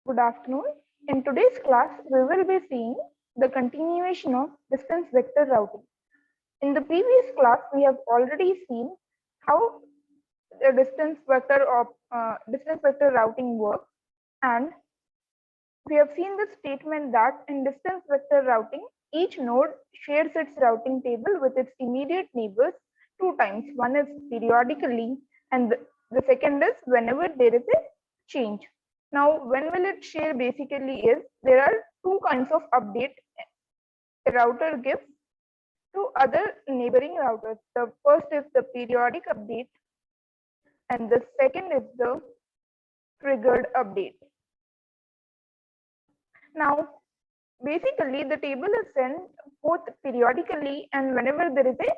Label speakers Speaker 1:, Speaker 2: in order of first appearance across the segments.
Speaker 1: Good afternoon. In today's class, we will be seeing the continuation of distance vector routing. In the previous class, we have already seen how the distance vector routing works, and we have seen the statement that in distance vector routing, each node shares its routing table with its immediate neighbors two times. One is periodically, and the second is whenever there is a change. Now, when will it share basically is there are two kinds of update a router gives to other neighboring routers. The first is the periodic update, and the second is the triggered update. Now, basically, the table is sent both periodically and whenever there is a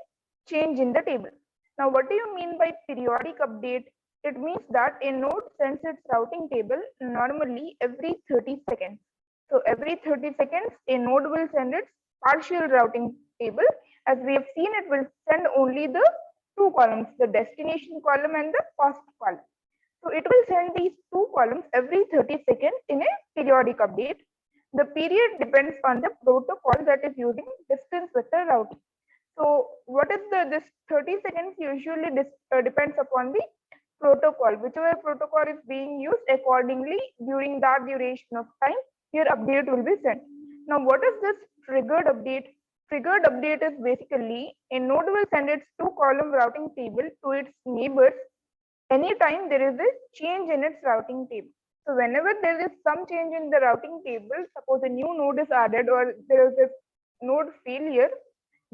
Speaker 1: change in the table. Now, what do you mean by periodic update? It means that a node sends its routing table normally every 30 seconds. So every 30 seconds, a node will send its partial routing table. As we have seen, it will send only the two columns, the destination column and the cost column. So it will send these two columns every 30 seconds in a periodic update. The period depends on the protocol that is using distance vector routing. So what is this 30 seconds usually depends upon the protocol. Whichever protocol is being used accordingly during that duration of time, your update will be sent. Now what is this triggered update? Triggered update is basically a node will send its two column routing table to its neighbors anytime there is a change in its routing table. So whenever there is some change in the routing table, suppose a new node is added or there is a node failure,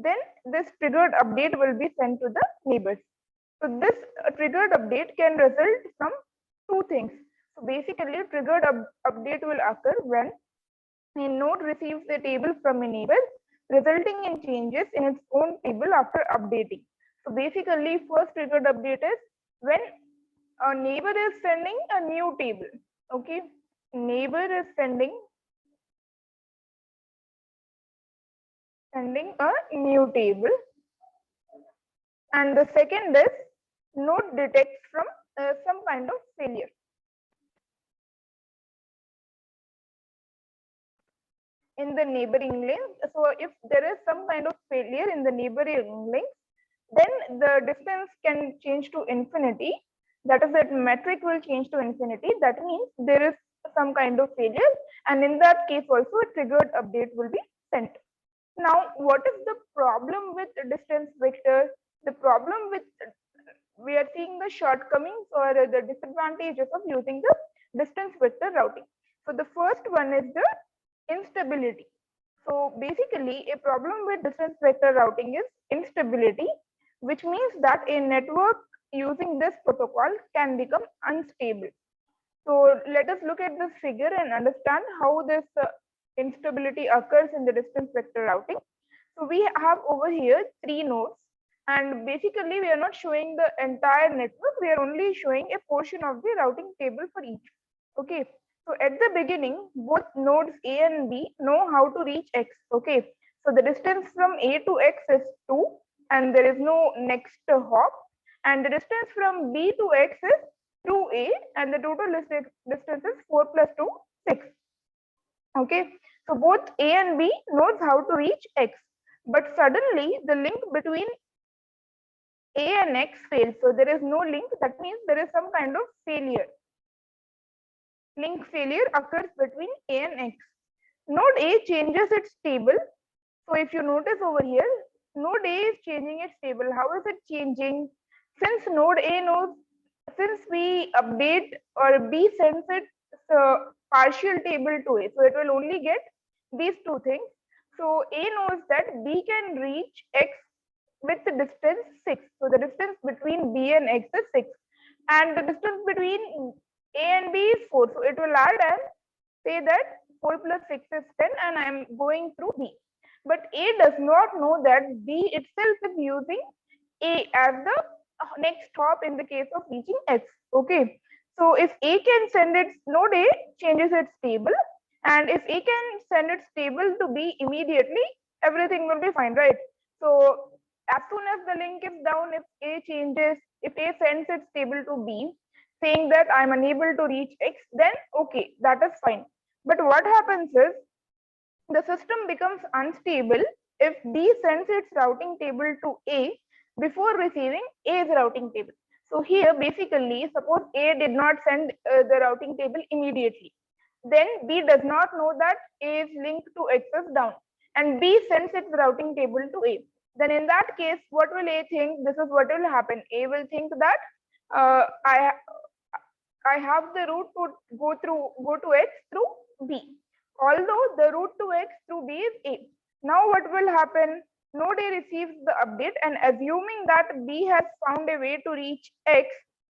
Speaker 1: then this triggered update will be sent to the neighbors. So this triggered update can result from two things. So basically, triggered update will occur when a node receives a table from a neighbor, resulting in changes in its own table after updating. So basically, first triggered update is when a neighbor is sending a new table. Okay, neighbor is sending a new table, and the second is node detects from some kind of failure. In the neighboring links. So if there is some kind of failure in the neighboring links, then the distance can change to infinity. That is, that metric will change to infinity. That means there is some kind of failure, and in that case also a triggered update will be sent. Now, what is the problem with distance vector? The problem with we are seeing the shortcomings or the disadvantages of using the distance vector routing. So the first one is the instability. So basically, a problem with distance vector routing is instability, which means that a network using this protocol can become unstable. So let us look at this figure and understand how this instability occurs in the distance vector routing. So we have over here three nodes, and basically we are not showing the entire network, we are only showing a portion of the routing table for each. Okay, so at the beginning, both nodes A and B know how to reach X. Okay, so the distance from A to X is 2, and there is no next hop, and the distance from B to X is 2A, and the total distance is 4 plus 2, 6. Okay, so both A and B knows how to reach X, but suddenly the link between A and X fails. So there is no link, that means there is some kind of failure. Link failure occurs between A and X. Node A changes its table. So if you notice over here, node A is changing its table. How is it changing? Since node A knows, since we update or B sends it partial table to A, so it will only get these two things. So A knows that B can reach X with the distance 6. So the distance between B and X is 6. And the distance between A and B is 4. So it will add and say that 4 plus 6 is 10 and I am going through B. But A does not know that B itself is using A as the next hop in the case of reaching X. Okay. So if A can send its node A changes its table, and if A can send its table to B immediately, everything will be fine, right? So as soon as the link is down, if A sends its table to B, saying that I'm unable to reach X, then okay, that is fine. But what happens is the system becomes unstable if B sends its routing table to A before receiving A's routing table. So here basically, suppose A did not send the routing table immediately. Then B does not know that A's link to X is down, and B sends its routing table to A. Then in that case, what will A think? This is what will happen. A will think that uh, I I have the route to go to X through B. Although the route to X through B is A. Now what will happen? Node A receives the update and assuming that B has found a way to reach X,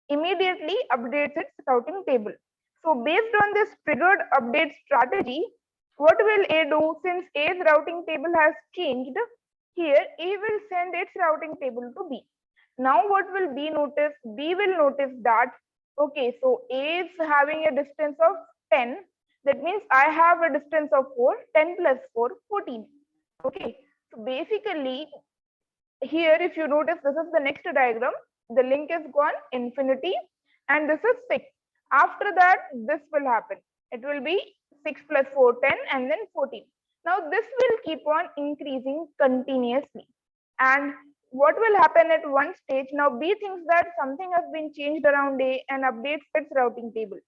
Speaker 1: immediately updates its routing table. So based on this triggered update strategy, what will A do? Since A's routing table has changed, here A will send its routing table to B. Now what will B notice? B will notice that, okay, so A is having a distance of 10. That means I have a distance of 4. 10 plus 4, 14. Okay, so basically here if you notice, this is the next diagram. The link is gone infinity and this is 6. After that, this will happen. It will be 6 plus 4, 10 and then 14. Now this will keep on increasing continuously. And what will happen at one stage? Now B thinks that something has been changed around A and updates its routing table.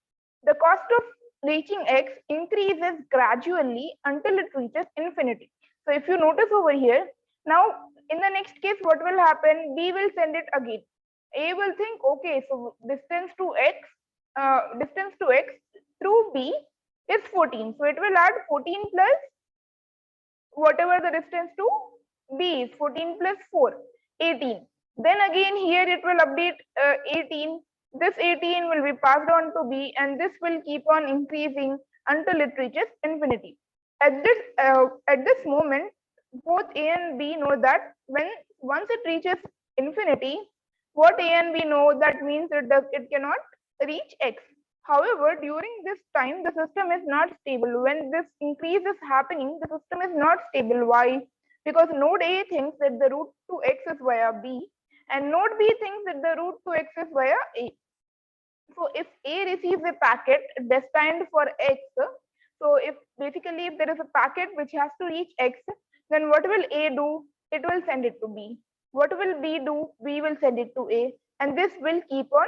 Speaker 1: The cost of reaching X increases gradually until it reaches infinity. So if you notice over here, now in the next case, what will happen? B will send it again. A will think, okay, so distance to X through B is 14. So it will add 14 plus whatever the distance to B is, 14 plus 4, 18. Then again here it will update 18. This 18 will be passed on to B and this will keep on increasing until it reaches infinity. At this moment, both A and B know that once it reaches infinity, what A and B know, that means it cannot reach X. However, during this time, the system is not stable. When this increase is happening, the system is not stable. Why? Because node A thinks that the route to X is via B and node B thinks that the route to X is via A. So if A receives a packet destined for X, so if basically if there is a packet which has to reach X, then what will A do? It will send it to B. What will B do? B will send it to A, and this will keep on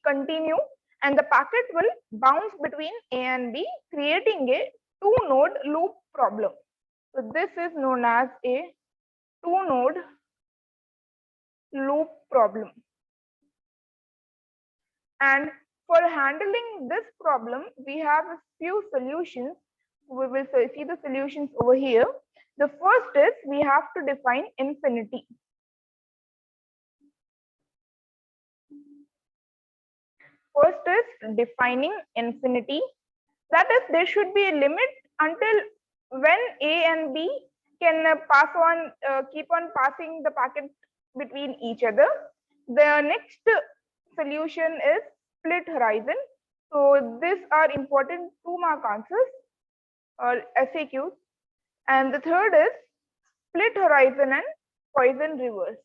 Speaker 1: continue and the packet will bounce between A and B, creating a two-node loop problem. So this is known as a two-node loop problem. And for handling this problem, we have a few solutions. We will see the solutions over here. The first is we have to define infinity. First is defining infinity. That is, there should be a limit until when A and B can keep on passing the packet between each other. The next solution is split horizon. So these are important 2-mark answers or FAQs. And the third is split horizon and Poisson reverse.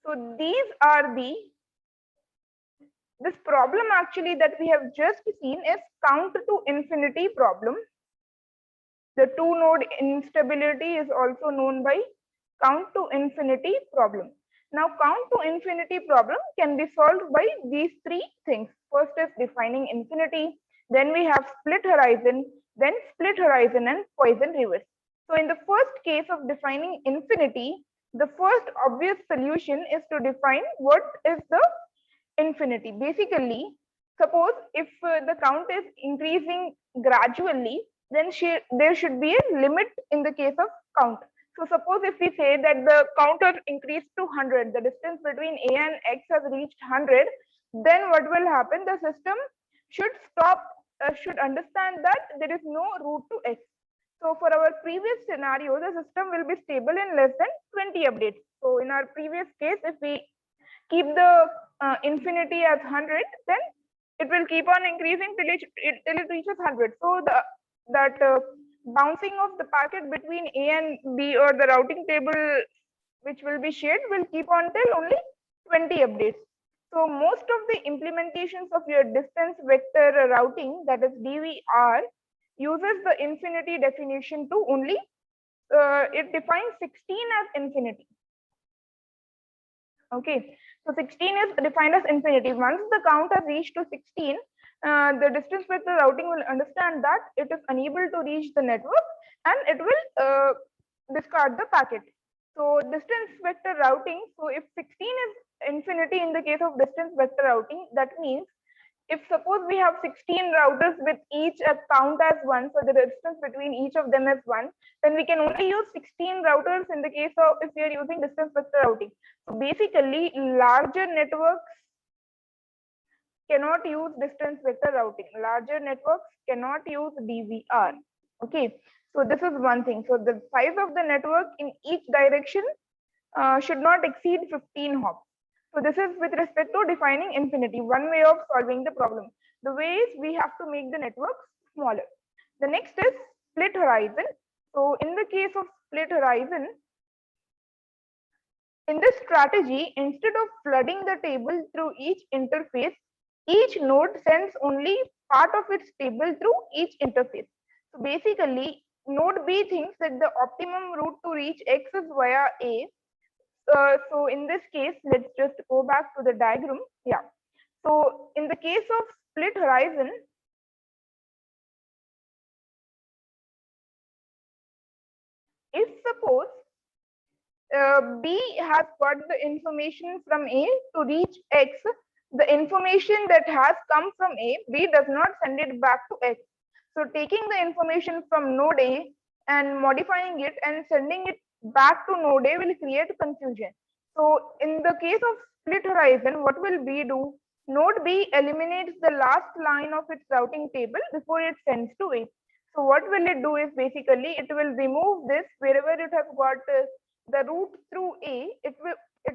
Speaker 1: So these are this problem actually that we have just seen is count to infinity problem. The two-node instability is also known by count to infinity problem. Now count to infinity problem can be solved by these three things. First is defining infinity, then we have split horizon, then split horizon and Poisson reverse. So in the first case of defining infinity, the first obvious solution is to define what is the infinity. Basically, suppose if the count is increasing gradually, then there should be a limit in the case of count. So suppose if we say that the count has increased to 100, the distance between A and X has reached 100, then what will happen? The system should understand that there is no route to X. So for our previous scenario, the system will be stable in less than 20 updates. So in our previous case, if we keep the infinity as 100, then it will keep on increasing till it reaches 100. So bouncing of the packet between A and B, or the routing table which will be shared, will keep on till only 20 updates. So most of the implementations of your distance vector routing, that is DVR, uses the infinity definition to only, it defines 16 as infinity. Okay, so 16 is defined as infinity. Once the count has reached to 16, the distance vector routing will understand that it is unable to reach the network, and it will discard the packet. So distance vector routing, so if 16 is infinity in the case of distance vector routing, that means if suppose we have 16 routers with each a count as 1, so the distance between each of them is 1, then we can only use 16 routers in the case of if we are using distance vector routing. So basically, larger networks cannot use distance vector routing. Larger networks cannot use DVR. Okay, so this is one thing. So the size of the network in each direction should not exceed 15 hops. So this is with respect to defining infinity, one way of solving the problem. The way is we have to make the network smaller. The next is split horizon. So in the case of split horizon, in this strategy, instead of flooding the table through each interface, each node sends only part of its table through each interface. So basically, node B thinks that the optimum route to reach X is via A. So in this case, let's just go back to the diagram. Yeah. So in the case of split horizon, if suppose B has got the information from A to reach X, the information that has come from A, B does not send it back to X. So taking the information from node A and modifying it and sending it back to node A will create confusion. So in the case of split horizon, what will B do? Node B eliminates the last line of its routing table before it sends to A. So what will it do is basically it will remove this wherever it has got the route through A, it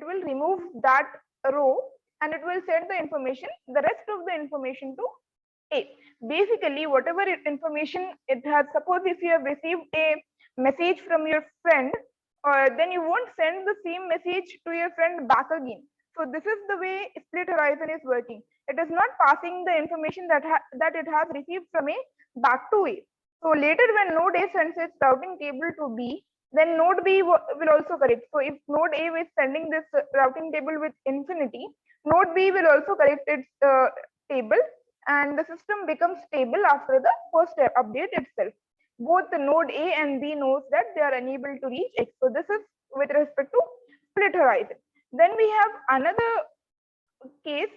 Speaker 1: will remove that row and it will send the information, the rest of the information to A. Basically, whatever information it has, suppose if you have received a message from your friend, then you won't send the same message to your friend back again. So this is the way split horizon is working. It is not passing the information that it has received from A back to A. So later when node A sends its routing table to B, then node B will also correct. So if node A is sending this routing table with infinity, node B will also correct its table, and the system becomes stable after the first update itself. Both the node A and B knows that they are unable to reach X. So this is with respect to split horizon. Then we have another case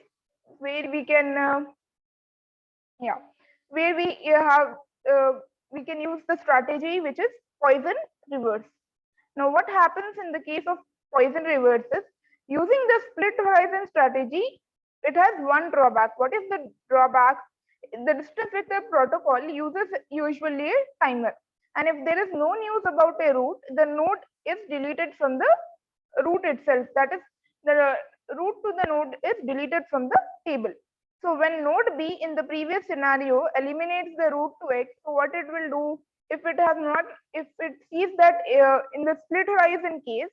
Speaker 1: where we can, where we can use the strategy which is Poisson reverse. Now, what happens in the case of Poisson reverse is, using the split horizon strategy, it has one drawback. What is the drawback? The distance vector protocol uses usually a timer, and if there is no news about a route, the node is deleted from the route itself. That is, the route to the node is deleted from the table. So when node B in the previous scenario eliminates the route to X, so what it will do, if it has not, if it sees that in the split horizon case,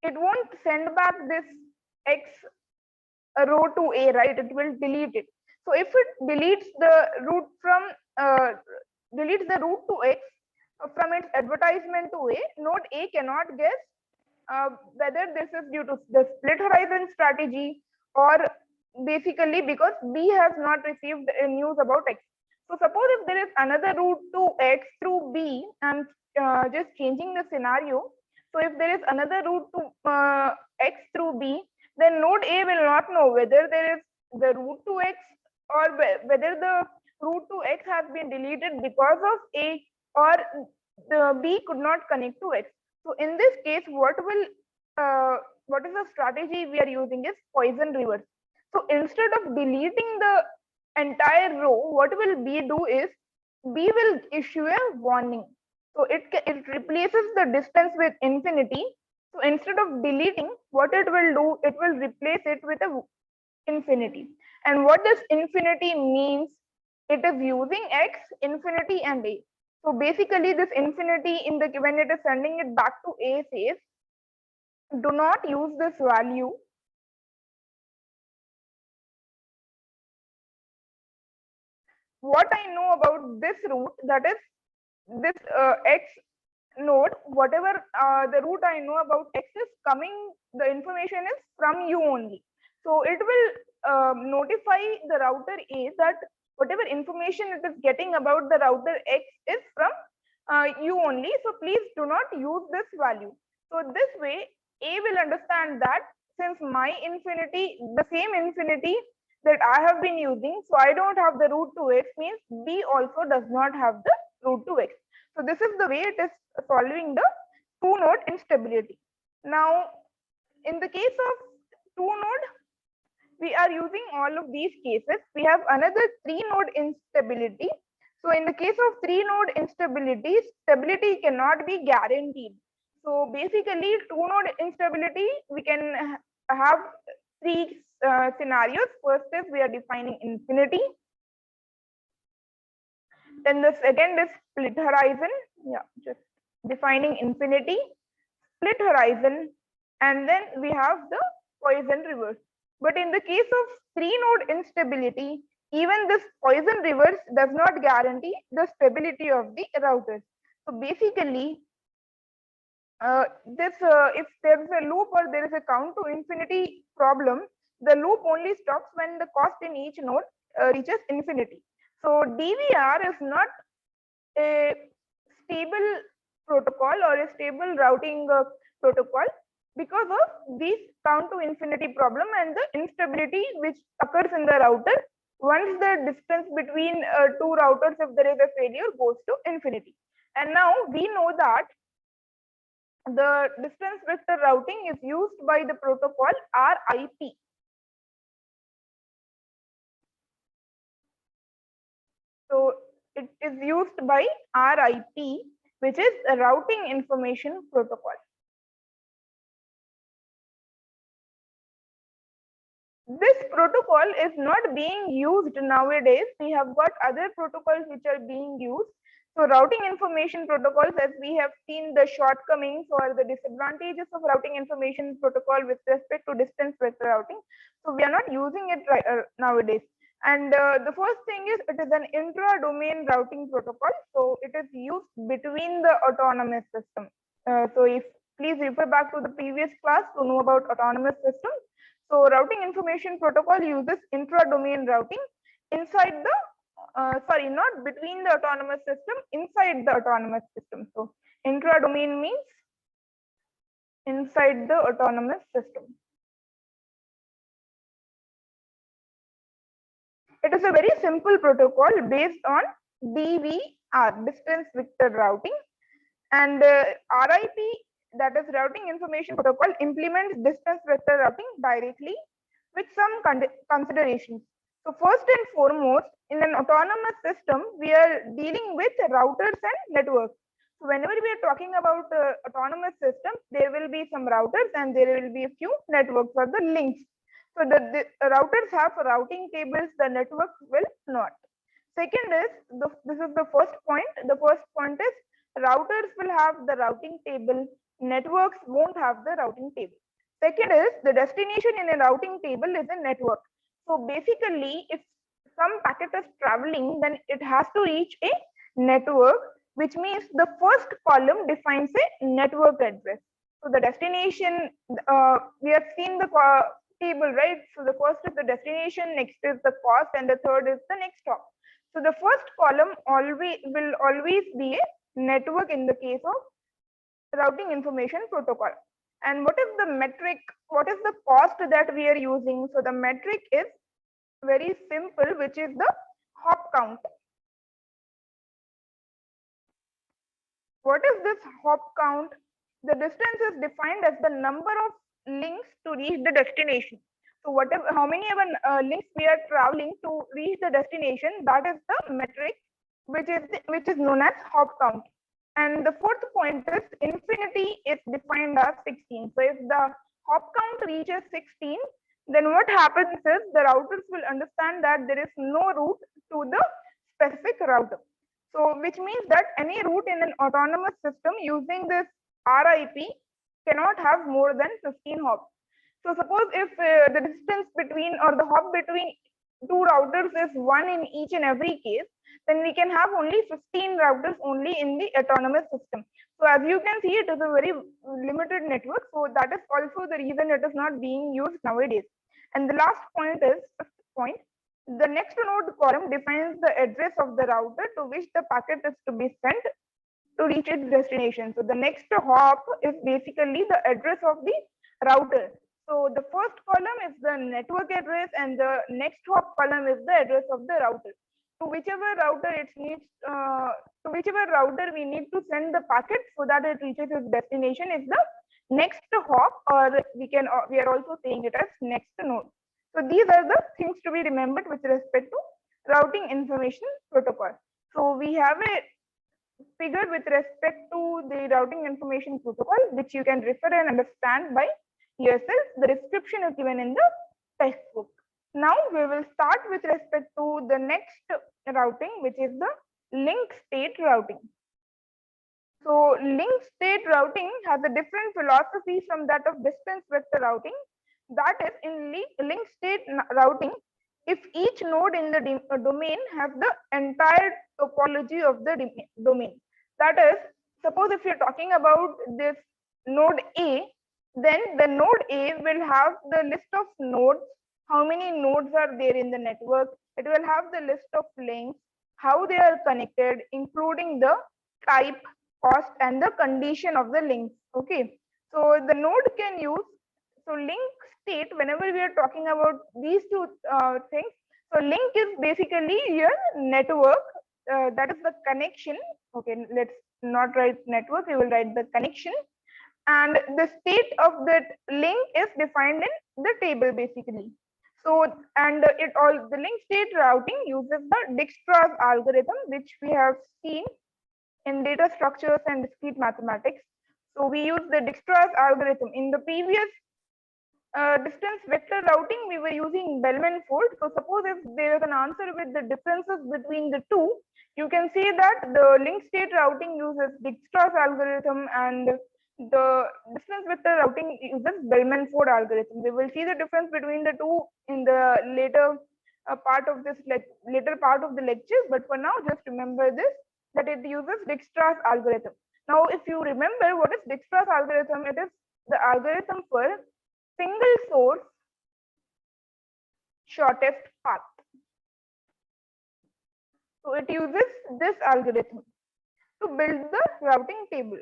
Speaker 1: it won't send back this X row to A, right? It will delete it. So if it deletes the route from deletes the route to X from its advertisement to A, node A cannot guess whether this is due to the split horizon strategy or basically because B has not received news about X. So suppose if there is another route to X through B, and just changing the scenario. So if there is another route to X through B, then node A will not know whether there is the route to X or whether the route to X has been deleted because of A, or the B could not connect to X. So in this case, what is the strategy we are using is Poisson reverse. So instead of deleting the entire row, what will B do is, B will issue a warning. So it replaces the distance with infinity. So instead of deleting, what it will do, it will replace it with a infinity. And what does infinity means? It is using X, infinity, and A. So basically this infinity in the when it is sending it back to A says, do not use this value what I know about this route, that is this X node, whatever the route I know about X is coming, the information is from you only. So it will notify the router A that whatever information it is getting about the router X is from you only. So please do not use this value. So this way A will understand that since my infinity, the same infinity that I have been using, so I don't have the route to X, means B also does not have the route to X. So this is the way it is solving the two node instability. Now, in the case of two node, we are using all of these cases. We have another three node instability. So in the case of three node instability, stability cannot be guaranteed. So basically, two node instability, we can have three scenarios. First is we are defining infinity. Then the second is split horizon. Yeah, just defining infinity, split horizon, and then we have the Poisson reverse. But in the case of three node instability, even this Poisson reverse does not guarantee the stability of the routers. So basically, if there is a loop or there is a count to infinity problem, the loop only stops when the cost in each node reaches infinity. So DVR is not a stable protocol or a stable routing protocol because of this count to infinity problem and the instability which occurs in the router once the distance between two routers, if there is a failure, goes to infinity. And now we know that the distance vector routing is used by the protocol RIP. So it is used by RIP, which is a routing information protocol. This protocol is not being used nowadays. We have got other protocols which are being used. So routing information protocols, as we have seen the shortcomings or the disadvantages of routing information protocol with respect to distance vector routing. So we are not using it nowadays. And the first thing is it is an intra-domain routing protocol. So it is used between the autonomous system. So if please refer back to the previous class to know about autonomous systems. So routing information protocol uses intra-domain routing inside the not between the autonomous system, inside the autonomous system. So intra-domain means inside the autonomous system. It is a very simple protocol based on DVR, distance vector routing, and RIP, that is routing information protocol, implements distance vector routing directly with some considerations. So first and foremost, in an autonomous system, we are dealing with routers and networks. So whenever we are talking about autonomous systems, there will be some routers and there will be a few networks or the links. So the routers have routing tables, the networks will not. Second is, this is the first point. The first point is routers will have the routing table, networks won't have the routing table. Second is the destination in a routing table is a network. So basically, if some packet is traveling, then it has to reach a network, which means the first column defines a network address. So the destination, we have seen the table, right? So the first is the destination, next is the cost, and the third is the next stop. So the first column will always be a network in the case of routing information protocol. And what is the metric? What is the cost that we are using? So the metric is very simple, which is the hop count. What is this hop count? The distance is defined as the number of links to reach the destination. So whatever, how many links we are traveling to reach the destination, that is the metric, which is known as hop count. And the fourth point is infinity is defined as 16. So if the hop count reaches 16, then what happens is the routers will understand that there is no route to the specific router. So which means that any route in an autonomous system using this RIP cannot have more than 15 hops. So suppose if the distance between or the hop between two routers is 1 in each and every case, then we can have only 15 routers only in the autonomous system. So as you can see, it is a very limited network. So that is also the reason it is not being used nowadays. And the last point is, fifth point, the next node column defines the address of the router to which the packet is to be sent to reach its destination. So the next hop is basically the address of the router. So the first column is the network address and the next hop column is the address of the router. To whichever router it needs, to whichever router we need to send the packet so that it reaches its destination is the next hop, or we are also saying it as next node. So these are the things to be remembered with respect to routing information protocol. So we have a figure with respect to the routing information protocol, which you can refer and understand by yourself. The description is given in the textbook. Now we will start with respect to the next routing, which is the link state routing. So link state routing has a different philosophy from that of distance vector routing. That is, in link state routing, if each node in the domain has the entire topology of the domain. That is, suppose if you're talking about this node A, then the node A will have the list of nodes, how many nodes are there in the network. It will have the list of links, how they are connected, including the type, cost, and the condition of the links. Okay, so the node can use, so link state, whenever we are talking about these two things, so link is basically your network, that is the connection. Okay, let's not write network, we will write the connection, and the state of that link is defined in the table basically. So, and it all, the link state routing uses the Dijkstra's algorithm, which we have seen in data structures and discrete mathematics. So we use the Dijkstra's algorithm. In the previous distance vector routing, we were using Bellman-Ford. So suppose if there is an answer with the differences between the two, you can say that the link state routing uses Dijkstra's algorithm and the distance vector routing uses Bellman-Ford algorithm. We will see the difference between the two in the later part of this later part of the lecture. But for now, just remember this, that it uses Dijkstra's algorithm. Now, if you remember what is Dijkstra's algorithm, it is the algorithm for single source shortest path. So it uses this algorithm to build the routing table.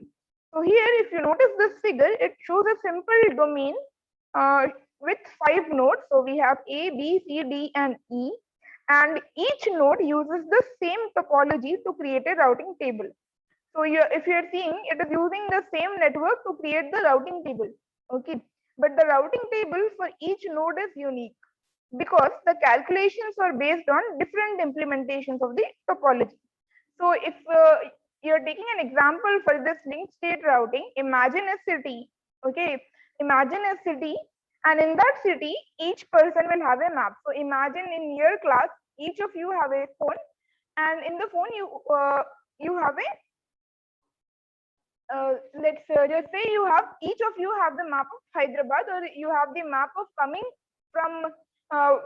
Speaker 1: So here, if you notice this figure, it shows a simple domain with 5 nodes. So we have A, B, C, D, and E, and each node uses the same topology to create a routing table. So if you're seeing, it is using the same network to create the routing table. Okay, but the routing table for each node is unique because the calculations are based on different implementations of the topology. So if you're taking an example for this link state routing, imagine a city. Okay, imagine a city, and in that city, each person will have a map. So imagine in your class, each of you have a phone, and in the phone you have a let's just say you have, each of you have the map of Hyderabad, or you have the map of coming from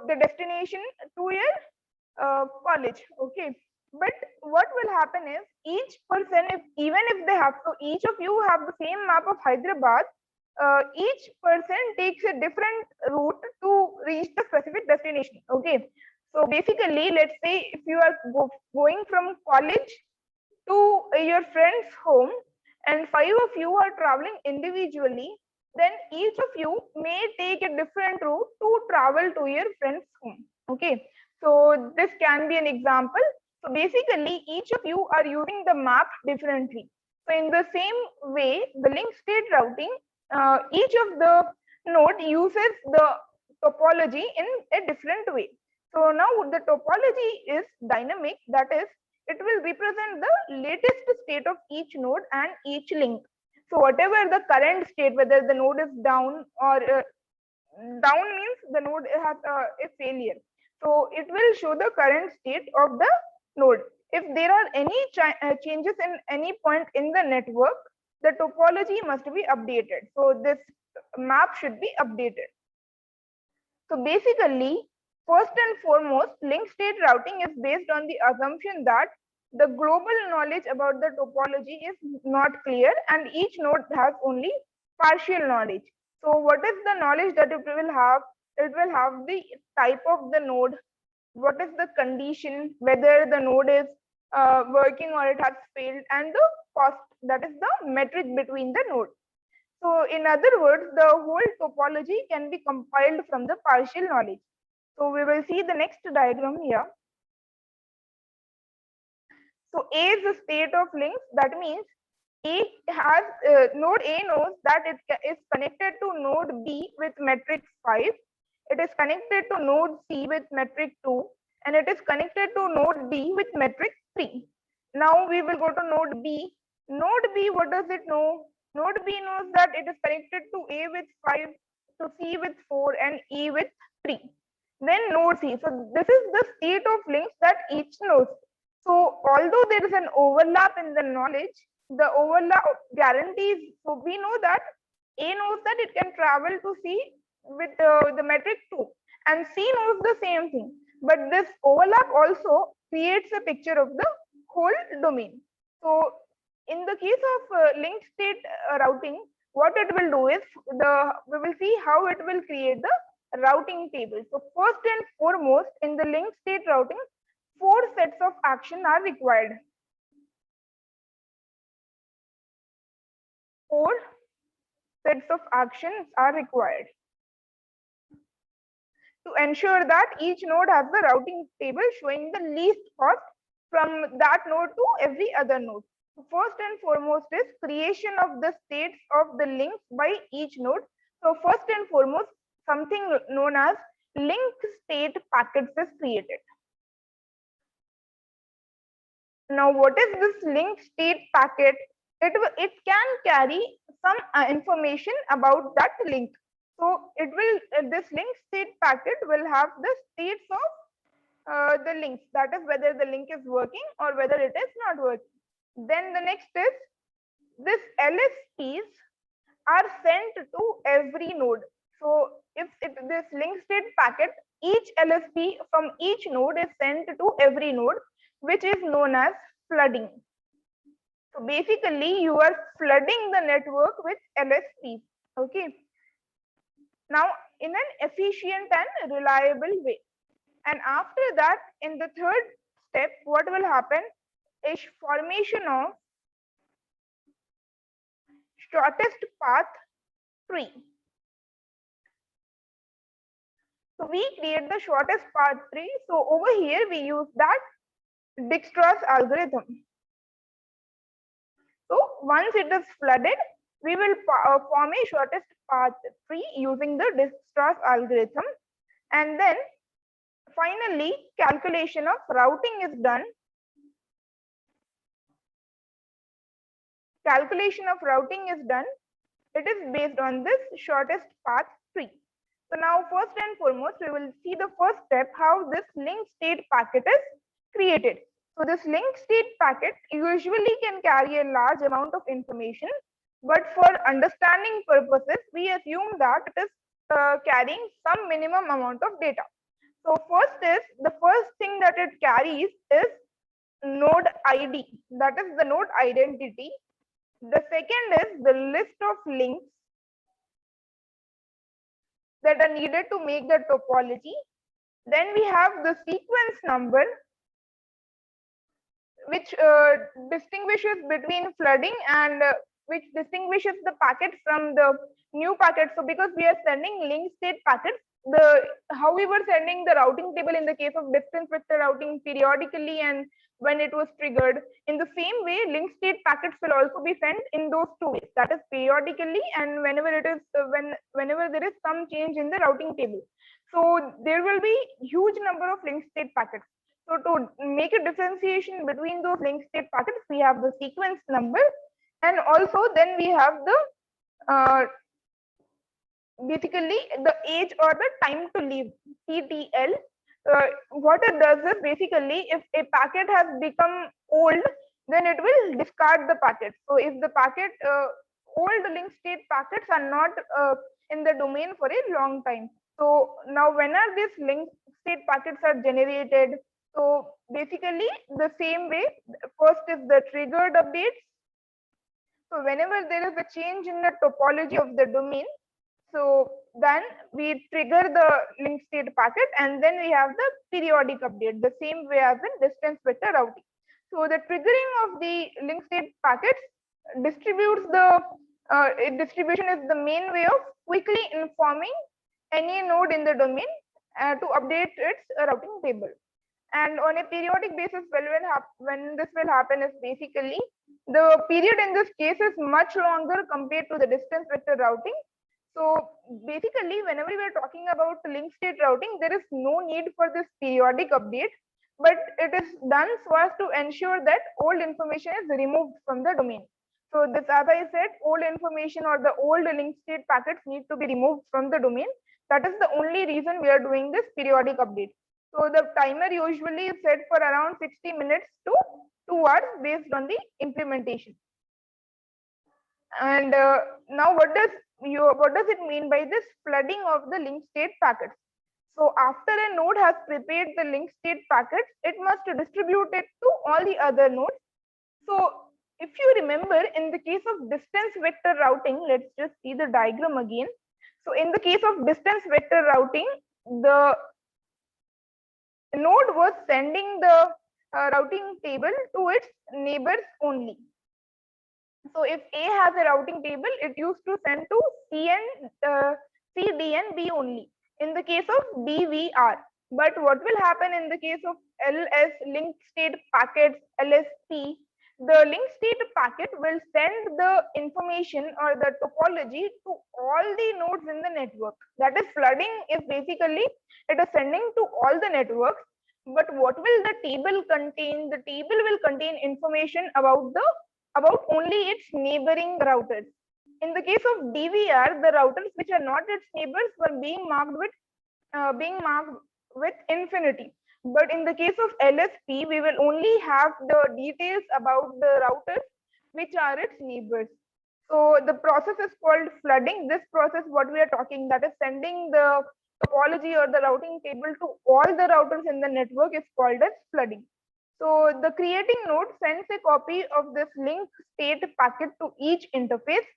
Speaker 1: the destination to your college. Okay, but what will happen is each person, even if they have, so each of you have the same map of Hyderabad, each person takes a different route to reach the specific destination. Okay, so basically, let's say if you are going from college to your friend's home, and 5 of you are traveling individually, then each of you may take a different route to travel to your friend's home. Okay, so this can be an example. So basically, each of you are using the map differently. So in the same way, the link state routing, each of the node uses the topology in a different way. So now the topology is dynamic, that is, it will represent the latest state of each node and each link. So whatever the current state, whether the node is down or down means the node has a failure. So it will show the current state of the node. If there are any changes in any point in the network, the topology must be updated. So this map should be updated. So basically, first and foremost, link state routing is based on the assumption that the global knowledge about the topology is not clear and each node has only partial knowledge. So what is the knowledge that it will have? It will have the type of the node, what is the condition, whether the node is working or it has failed, and the cost, that is the metric between the nodes. So in other words, the whole topology can be compiled from the partial knowledge. So we will see the next diagram here. So A is the state of links. That means A has node A knows that it is connected to node B with metric 5. It is connected to node C with metric 2, and it is connected to node D with metric 3. Now we will go to node B. Node B, what does it know? Node B knows that it is connected to A with 5, to C with 4, and E with 3. Then node C. So this is the state of links that each knows. So although there is an overlap in the knowledge, the overlap guarantees. So we know that A knows that it can travel to C with the metric 2, and C knows the same thing. But this overlap also creates a picture of the whole domain. So in the case of link state routing, what it will do is we will see how it will create the routing table. So first and foremost, in the link state routing, 4 sets of action are required. 4 sets of actions are required to ensure that each node has the routing table showing the least cost from that node to every other node. So first and foremost is creation of the states of the links by each node. So first and foremost, something known as link state packets is created. Now, what is this link state packet? It can carry some information about that link. So it will this link state packet will have the states of the links, that is whether the link is working or whether it is not working. Then the next is this LSPs are sent to every node. So if this link state packet, each LSP from each node is sent to every node, which is known as flooding. So basically you are flooding the network with LSPs. Okay. Now in an efficient and reliable way. And after that, in the third step, what will happen is formation of shortest path tree. So we create the shortest path tree. So over here we use that Dijkstra's algorithm. So once it is flooded, we will form a shortest path tree using the Dijkstra's algorithm, and then finally calculation of routing is done. Calculation of routing is done. It is based on this shortest path tree. So now first and foremost, we will see the first step, how this link state packet is created. So this link state packet usually can carry a large amount of information, but for understanding purposes, we assume that it is carrying some minimum amount of data. So the first thing that it carries is node ID, that is the node identity. The second is the list of links that are needed to make the topology. Then we have the sequence number, which distinguishes between flooding and which distinguishes the packet from the new packet. So because we are sending link state packets, how we were sending the routing table in the case of distance vector routing periodically and when it was triggered, in the same way link state packets will also be sent in those 2 ways, that is periodically and whenever it is whenever there is some change in the routing table. So there will be huge number of link state packets. So to make a differentiation between those link state packets, we have the sequence number, and also then we have the basically the age or the time to leave, TTL. what it does is basically if a packet has become old, then it will discard the packet. So if the packet old link state packets are not in the domain for a long time. So now when are these link state packets are generated? So basically the same way, first is the triggered updates. So whenever there is a change in the topology of the domain, so then we trigger the link state packet, and then we have the periodic update, the same way as in distance vector routing. So the triggering of the link state packets distributes the distribution is the main way of quickly informing any node in the domain to update its routing table. And on a periodic basis, when this will happen is basically the period in this case is much longer compared to the distance vector routing. So basically, whenever we are talking about link state routing, there is no need for this periodic update, but it is done so as to ensure that old information is removed from the domain. So this, as I said, old information or the old link state packets need to be removed from the domain. That is the only reason we are doing this periodic update. So the timer usually is set for around 60 minutes to 2 hours based on the implementation. And now what does it mean by this flooding of the link state packets? So after a node has prepared the link state packets, it must distribute it to all the other nodes. So if you remember, in the case of distance vector routing, let's just see the diagram again. So in the case of distance vector routing, the node was sending the routing table to its neighbors only. So if A has a routing table, it used to send to C, D, and B only in the case of DVR. But what will happen in the case of LS, link state packets, LSP? The link state packet will send the information or the topology to all the nodes in the network. That is, flooding is basically it is sending to all the networks. But what will the table contain? The table will contain information about only its neighboring routers. In the case of DVR, the routers which are not its neighbors were being marked with infinity. But in the case of LSP, we will only have the details about the routers which are its neighbors. So the process is called flooding. This process, what we are talking, that is sending the topology or the routing table to all the routers in the network, is called as flooding. So the creating node sends a copy of this link state packet to each interface.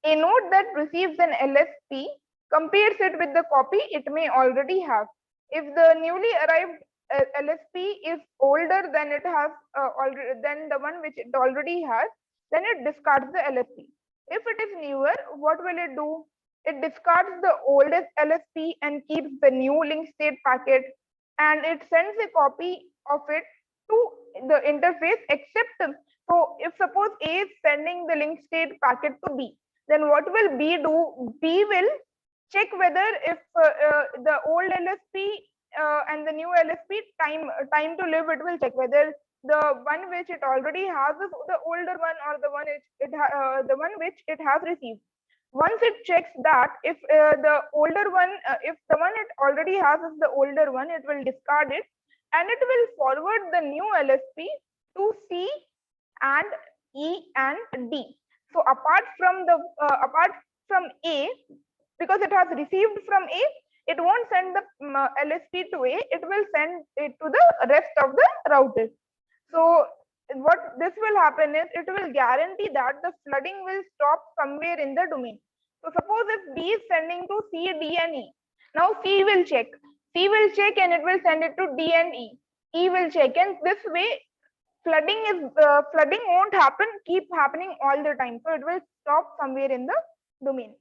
Speaker 1: A node that receives an LSP compares it with the copy it may already have. If the newly arrived LSP is older than it has than the one which it already has, then it discards the LSP. If it is newer, what will it do? It discards the oldest LSP and keeps the new link state packet, and it sends a copy of it to the interface, except so if suppose A is sending the link state packet to B, then what will B do? B will check whether if the old LSP and the new LSP time to live, it will check whether the one which it already has is the older one or the one the one which it has received. Once it checks that, if the older one, if the one it already has is the older one, it will discard it, and it will forward the new LSP to C and E and D. So apart from A, because it has received from A, it won't send the LSP to A, it will send it to the rest of the routers. So what this will happen is, it will guarantee that the flooding will stop somewhere in the domain. So suppose if B is sending to C, D, and E, now C will check and it will send it to D and E. E will check, and this way flooding won't keep happening all the time. So it will stop somewhere in the domain.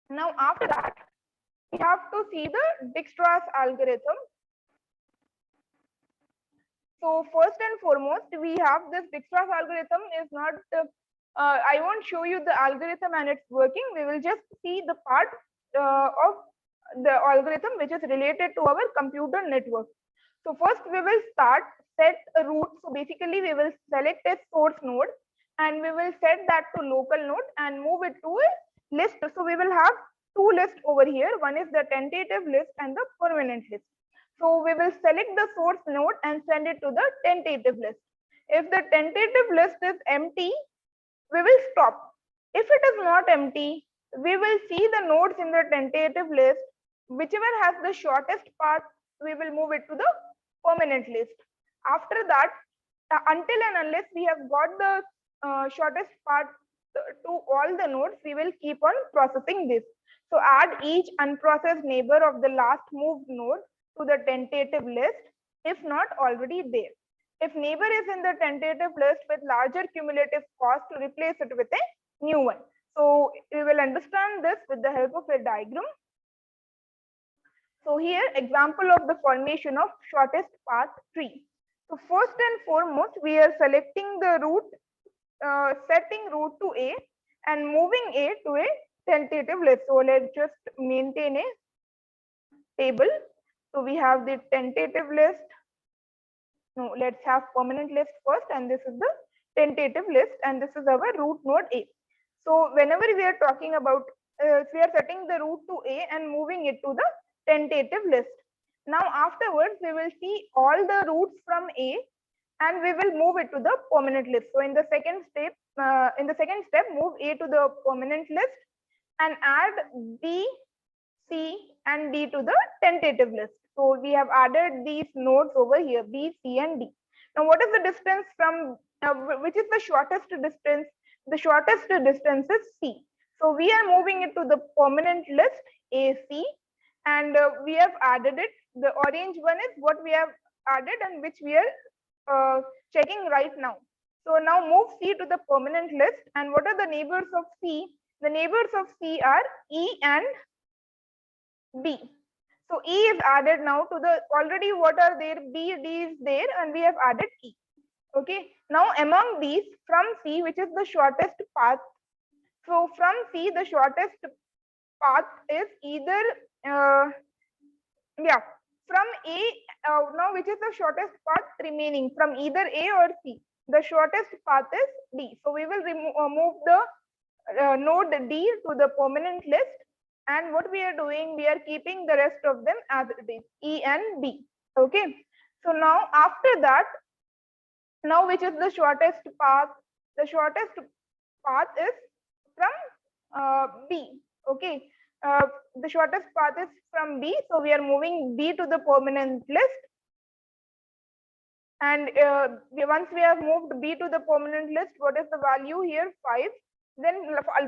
Speaker 1: Now after that, we have to see the Dijkstra's algorithm. So first and foremost, we have this Dijkstra's algorithm is not, I won't show you the algorithm and its working. We will just see the part of the algorithm which is related to our computer network. So first we will set a root. So basically we will select a source node and we will set that to local node and move it to a list. So we will have two lists over here. One is the tentative list and the permanent list. So we will select the source node and send it to the tentative list. If the tentative list is empty, we will stop. If it is not empty, we will see the nodes in the tentative list. Whichever has the shortest path, we will move it to the permanent list. After that, until and unless we have got the shortest path to all the nodes, we will keep on processing this. So add each unprocessed neighbor of the last moved node to the tentative list, if not already there. If neighbor is in the tentative list with larger cumulative cost, to replace it with a new one. So we will understand this with the help of a diagram. So here, example of the formation of shortest path tree. So first and foremost, we are selecting the route, setting route to A and moving A to a tentative list. So let's just maintain a table. So we have the tentative list. No, let's have permanent list first, and this is the tentative list, and this is our root node A. So whenever we are talking about, we are setting the route to A and moving it to the tentative list. Now afterwards, we will see all the routes from A, and we will move it to the permanent list. So in the second step, move A to the permanent list and add B, C, and D to the tentative list. So we have added these nodes over here, B, C, and D. Now, what is the distance from, which is the shortest distance? The shortest distance is C. So we are moving it to the permanent list, AC, and we have added it. The orange one is what we have added and which we are checking right now. So now move C to the permanent list. And what are the neighbors of C? The neighbors of C are E and B. So E is added now to the, already what are there? B, D is there, and we have added E. Okay. Now among these, from C, which is the shortest path. So from C, the shortest path is either, from A, now which is the shortest path remaining from either A or C? The shortest path is D. So we will move the node D to the permanent list. And what we are doing, we are keeping the rest of them as it is, E and B. Okay. So now after that, now which is the shortest path? The shortest path is from B. Okay. The shortest path is from B. So we are moving B to the permanent list. And once we have moved B to the permanent list, what is the value here? 5. Then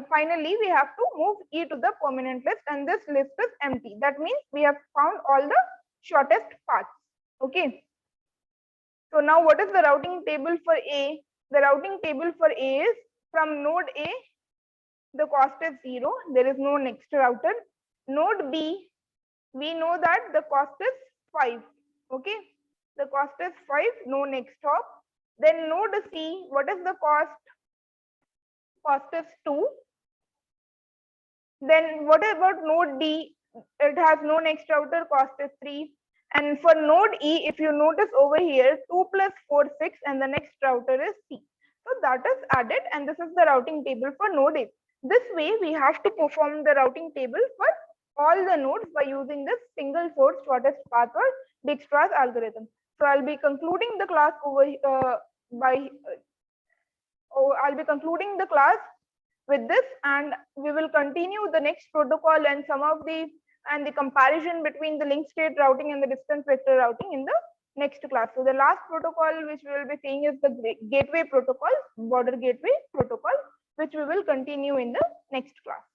Speaker 1: finally we have to move E to the permanent list, and this list is empty. That means we have found all the shortest paths. Okay. So now what is the routing table for A? The routing table for A is from node A, the cost is 0. There is no next router. Node B, we know that the cost is 5. Okay. The cost is 5, no next hop. Then node C, what is the cost? Cost is 2. Then what about node D? It has no next router, cost is 3. And for node E, if you notice over here, 2 plus 4, 6, and the next router is C. So that is added, and this is the routing table for node A. This way, we have to perform the routing table for all the nodes by using this single source shortest path or Dijkstra's algorithm. So I'll be concluding the class over I'll be concluding the class with this, and we will continue the next protocol and some of the comparison between the link state routing and the distance vector routing in the next class. So the last protocol which we will be seeing is the gateway protocol, border gateway protocol, which we will continue in the next class.